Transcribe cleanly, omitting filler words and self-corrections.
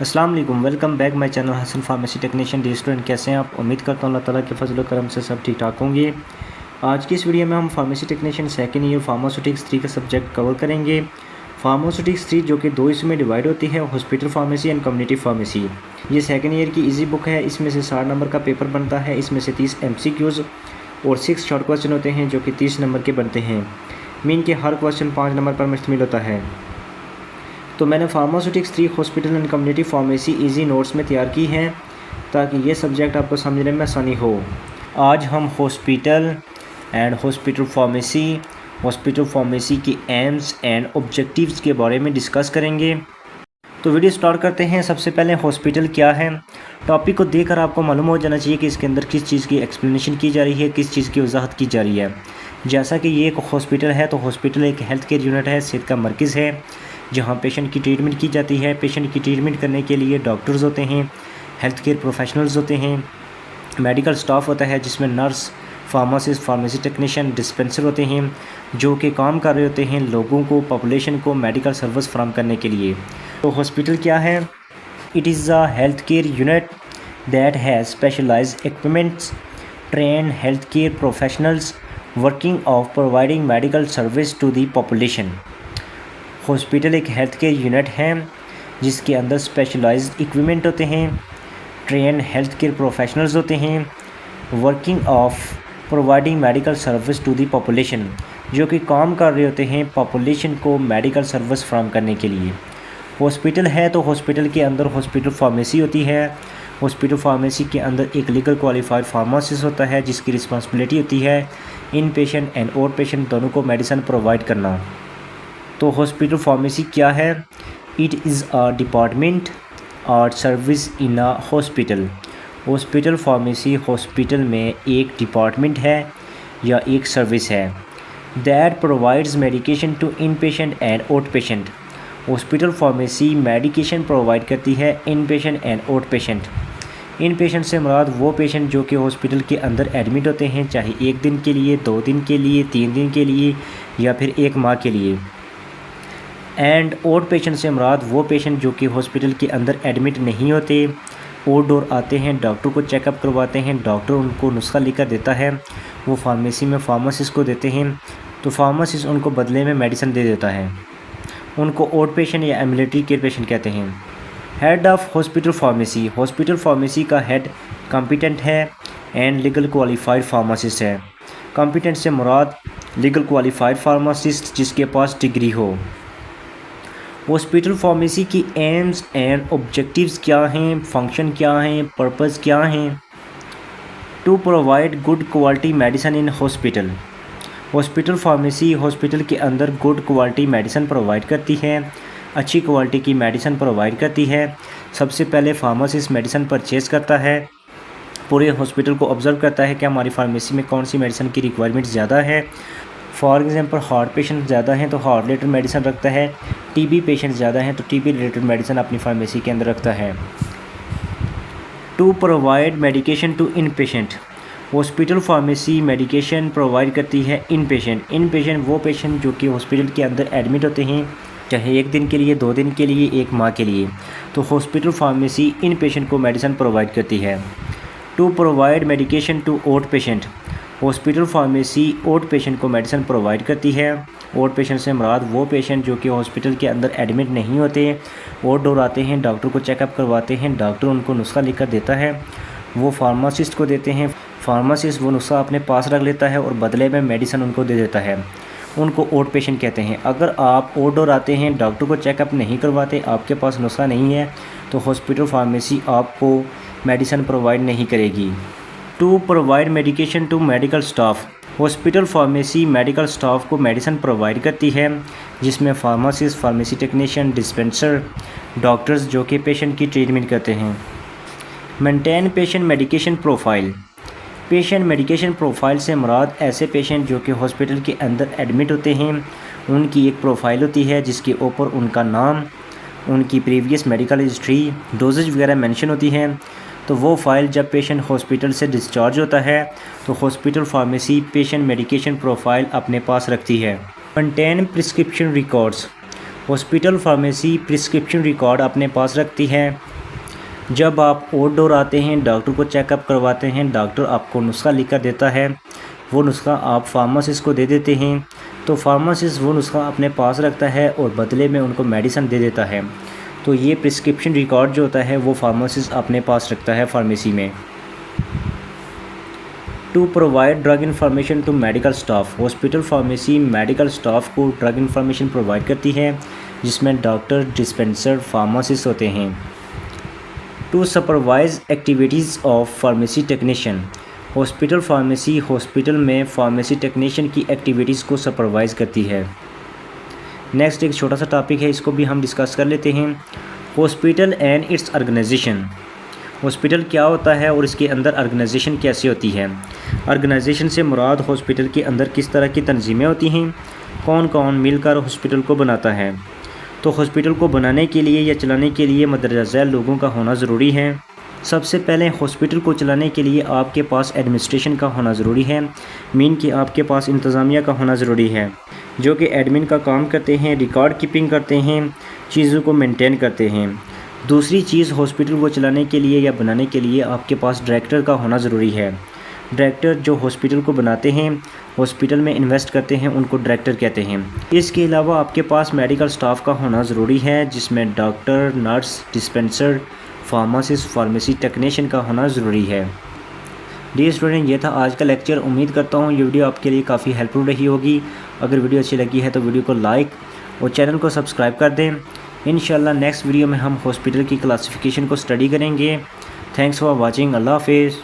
अस्सलाम वालेकुम, welcome back my channel Hasan pharmacy technician. Dear student कैसे हैं आप? उम्मीद करता हूँ अल्लाह ताला के फजल करम से सब ठीक ठाक होंगे। आज की इस वीडियो में हम pharmacy technician second year pharmaceutics 3 का सब्जेक्ट कवर करेंगे। फार्मास्यूटिक्स 3 जो कि दो हिस्सों में डिवाइड होती है, hospital pharmacy and community pharmacy. ये सेकंड ईयर की ईजी बुक है। इसमें से 60 नंबर का पेपर बनता है। इसमें से 30 MCQs और 6 शॉर्ट क्वेश्चन होते हैं जो कि 30 नंबर के बनते हैं। मीन के हर क्वेश्चन 5 नंबर पर मुश्तमिल होता है। तो मैंने pharmaceutics 3 hospital and community pharmacy easy notes में तैयार की हैं ताकि ये सब्जेक्ट आपको समझने में आसानी हो। आज हम हॉस्पिटल फार्मेसी के एम्स एंड ऑब्जेक्टिव्स के बारे में डिस्कस करेंगे। तो वीडियो स्टार्ट करते हैं। सबसे पहले हॉस्पिटल क्या है। टॉपिक को देखकर आपको मालूम हो जाना चाहिए कि इसके अंदर किस चीज़ की एक्सप्लेनेशन की जा रही है, किस चीज़ की वजाहत की जा रही है। जैसा कि ये एक हॉस्पिटल है, तो हॉस्पिटल एक हेल्थ केयर यूनिट है, सेहत का मरकज़ है जहाँ पेशेंट की ट्रीटमेंट की जाती है। पेशेंट की ट्रीटमेंट करने के लिए डॉक्टर्स होते हैं, हेल्थ केयर प्रोफेशनल्स होते हैं, मेडिकल स्टाफ होता है जिसमें nurse, pharmacist, pharmacy technician, dispenser होते हैं जो कि काम कर रहे होते हैं लोगों को, पॉपुलेशन को मेडिकल सर्विस फ्राहम करने के लिए। तो हॉस्पिटल क्या है? It is a health care unit that has specialised equipments, train health care professionals working of providing medical service to the population. Hospital एक हेल्थ केयर यूनिट है जिसके अंदर स्पेशलाइज्ड इक्विपमेंट होते हैं, ट्रेन हेल्थ केयर प्रोफेशनल्स होते हैं, working of providing medical service to the population, जो कि काम कर रहे होते हैं पॉपुलेशन को मेडिकल सर्विस फ्राहम करने के लिए। हॉस्पिटल है तो हॉस्पिटल के अंदर हॉस्पिटल फार्मेसी होती है। हॉस्पिटल फार्मेसी के अंदर एक लीगल क्वालिफाइड फार्मासिस्ट होता है जिसकी रिस्पॉन्सिबिलिटी होती है इन पेशेंट एंड आउट पेशेंट दोनों को मेडिसिन प्रोवाइड करना। तो हॉस्पिटल फार्मेसी क्या है? It is a department or service in a hospital. Hospital pharmacy hospital में एक डिपार्टमेंट है या एक सर्विस है that provides medication to in patient and out patient. Hospital pharmacy medication provide करती है इन patient and out patient. In patient से मुराद वो पेशेंट जो कि हॉस्पिटल के अंदर एडमिट होते हैं, चाहे 1 दिन के लिए, 2 दिन के लिए, 3 दिन के लिए या फिर 1 माह के लिए। एंड आउट पेशेंट से मुराद वो पेशेंट जो कि हॉस्पिटल के अंदर एडमिट नहीं होते, आउटडोर आते हैं, डॉक्टर को चेकअप करवाते हैं, डॉक्टर उनको नुस्खा लिखकर देता है, वो फार्मेसी में फार्मासिस्ट को देते हैं, तो फार्मासिस्ट उनको बदले में मेडिसिन दे देता है। उनको आउट पेशेंट या एम्बुलेटरी केयर पेशेंट कहते हैं। Head of hospital pharmacy, hospital pharmacy का हेड कॉम्पिटेंट है एंड लीगल क्वालिफाइड फार्मासिस्ट है। कॉम्पिटेंट से मुराद लीगल क्वालिफाइड फार्मासिस्ट जिसके पास डिग्री हो। हॉस्पिटल फार्मेसी की एम्स एंड ऑब्जेक्टिव्स क्या हैं, फंक्शन क्या हैं, पर्पस क्या हैं? To provide good quality medicine in hospital. Hospital pharmacy hospital के अंदर गुड क्वालिटी मेडिसिन प्रोवाइड करती है, अच्छी क्वालिटी की मेडिसिन प्रोवाइड करती है। सबसे पहले फार्मासिस्ट मेडिसिन परचेज़ करता है, पूरे हॉस्पिटल को ऑब्ज़र्व करता है कि हमारी फार्मेसी में कौन सी मेडिसिन की रिक्वायरमेंट ज़्यादा है। फॉर एग्जांपल हार्ट पेशेंट ज़्यादा हैं तो हार्ट रिलेटेड मेडिसिन रखता है, टीबी पेशेंट ज़्यादा हैं तो टीबी रिलेटेड मेडिसिन अपनी फार्मेसी के अंदर रखता है। To provide medication to in patient, hospital pharmacy medication provide करती है इन पेशेंट। इन पेशेंट वो पेशेंट जो कि हॉस्पिटल के अंदर एडमिट होते हैं, चाहे 1 दिन के लिए, 2 दिन के लिए, 1 माह के लिए, तो हॉस्पिटल फार्मेसी इन पेशेंट को मेडिसिन प्रोवाइड करती है। To provide medication to out patient, hospital pharmacy outpatient को मेडिसिन प्रोवाइड करती है। आउट पेशेंट से मुराद वो पेशेंट जो कि हॉस्पिटल के अंदर एडमिट नहीं होते, आउटडोर आते हैं, डॉक्टर को चेकअप करवाते हैं, डॉक्टर उनको नुस्खा लिख कर देता है, वो फार्मासिस्ट को देते हैं, फार्मासिस्ट वो नुस्खा अपने पास रख लेता है और बदले में मेडिसिन उनको दे देता है। उनको आउट पेशेंट कहते हैं। अगर आप आउटडोर आते हैं, डॉक्टर को चेकअप नहीं करवाते, आपके पास नुस्खा नहीं है, तो हॉस्पिटल फार्मेसी आपको मेडिसिन प्रोवाइड नहीं करेगी। To provide medication to medical staff, hospital pharmacy medical staff को मेडिसिन प्रोवाइड करती है जिसमें pharmacist, pharmacy technician, dispenser, doctors जो कि पेशेंट की ट्रीटमेंट करते हैं। Maintain patient medication profile, patient medication profile से मुराद ऐसे पेशेंट जो कि हॉस्पिटल के अंदर एडमिट होते हैं, उनकी एक प्रोफाइल होती है जिसके ऊपर उनका नाम, उनकी प्रीवियस मेडिकल हिस्ट्री, डोजेज वगैरह मेंशन होती हैं। तो वो फ़ाइल जब पेशेंट हॉस्पिटल से डिस्चार्ज होता है तो hospital pharmacy patient medication profile अपने पास रखती है। Contain prescription records, hospital pharmacy prescription record अपने पास रखती है। जब आप आउटडोर आते हैं, डॉक्टर को चेकअप करवाते हैं, डॉक्टर आपको नुस्खा लिख कर देता है, वो नुस्खा आप फार्मासिस्ट को दे देते हैं, तो फार्मासिस्ट वो नुस्खा अपने पास रखता है और बदले में उनको मेडिसिन दे देता है। तो ये प्रिस्क्रिप्शन रिकॉर्ड जो होता है वो फार्मासिस्ट अपने पास रखता है फार्मेसी में। To provide drug information to medical staff, hospital pharmacy medical staff को ड्रग इन्फॉर्मेशन प्रोवाइड करती है, जिसमें डॉक्टर, डिस्पेंसर, फार्मासिस्ट होते हैं। To supervise activities of pharmacy technician, hospital pharmacy hospital में फार्मेसी टेक्नीशियन की एक्टिविटीज़ को सुपरवाइज़ करती है। नेक्स्ट एक छोटा सा टॉपिक है, इसको भी हम डिस्कस कर लेते हैं। Hospital and its organisation, hospital क्या होता है और इसके अंदर ऑर्गेनाइजेशन कैसे होती है। ऑर्गेनाइजेशन से मुराद हॉस्पिटल के अंदर किस तरह की तंजीमें होती हैं, कौन कौन मिलकर हॉस्पिटल को बनाता है। तो हॉस्पिटल को बनाने के लिए या चलाने के लिए मदरजा झैल लोगों का होना ज़रूरी है। सबसे पहले हॉस्पिटल को चलाने के लिए आपके पास एडमिनिस्ट्रेशन का होना ज़रूरी है, मीन कि आपके पास इंतज़ामिया का होना ज़रूरी है, जो कि एडमिन का काम करते हैं, रिकॉर्ड कीपिंग करते हैं, चीज़ों को मेंटेन करते हैं। दूसरी चीज़, हॉस्पिटल को चलाने के लिए या बनाने के लिए आपके पास डायरेक्टर का होना ज़रूरी है। डायरेक्टर जो हॉस्पिटल को बनाते हैं, हॉस्पिटल में इन्वेस्ट करते हैं, उनको डायरेक्टर कहते हैं। इसके अलावा आपके पास मेडिकल स्टाफ का होना ज़रूरी है, जिसमें doctor, nurse, dispenser, pharmacist, pharmacy technician का होना ज़रूरी है। डियर स्टूडेंट, ये था आज का लेक्चर। उम्मीद करता हूँ ये वीडियो आपके लिए काफ़ी हेल्पफुल रही होगी। अगर वीडियो अच्छी लगी है तो वीडियो को लाइक और चैनल को सब्सक्राइब कर दें। इंशाल्लाह नेक्स्ट वीडियो में हम हॉस्पिटल की क्लासिफिकेशन को स्टडी करेंगे। Thanks for watching. अल्लाह हाफिज़।